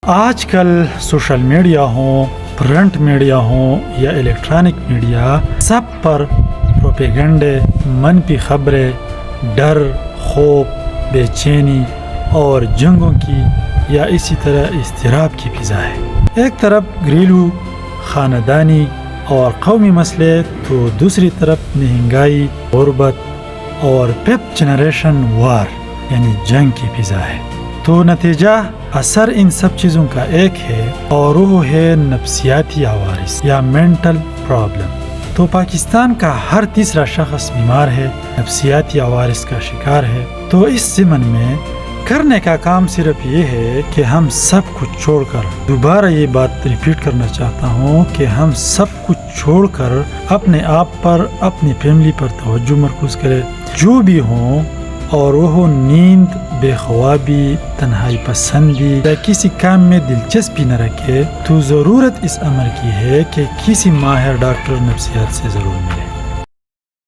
آج کل social media ہوں، پرنٹ میڈیا ہوں یا الیکٹرانک میڈیا، سب پر پروپیگنڈے، منفی خبریں، ڈر، خوف، بے چینی اور جنگوں کی یا اسی طرح اضطراب کی فضا ہے۔ ایک طرف گھریلو، خاندانی اور قومی مسئلے تو دوسری طرف مہنگائی، غربت اور ففتھ جنریشن وار یعنی جنگ کی فضا ہے۔ تو نتیجہ اثر ان سب چیزوں کا ایک ہے اور وہ ہے نفسیاتی عوارض یا مینٹل پرابلم۔ تو پاکستان کا ہر تیسرا شخص بیمار ہے، نفسیاتی عوارض کا شکار ہے۔ تو اس ضمن میں کرنے کا کام صرف یہ ہے کہ ہم سب کچھ چھوڑ کر، دوبارہ یہ بات ریپیٹ کرنا چاہتا ہوں کہ ہم سب کچھ چھوڑ کر اپنے آپ پر، اپنی فیملی پر توجہ مرکوز کریں، جو بھی ہوں، اور وہ نیند، بے خوابی، تنہائی پسندی یا کسی کام میں دلچسپی نہ رکھے، تو ضرورت اس امر کی ہے کہ کسی ماہر ڈاکٹر نفسیات سے ضرور ملے۔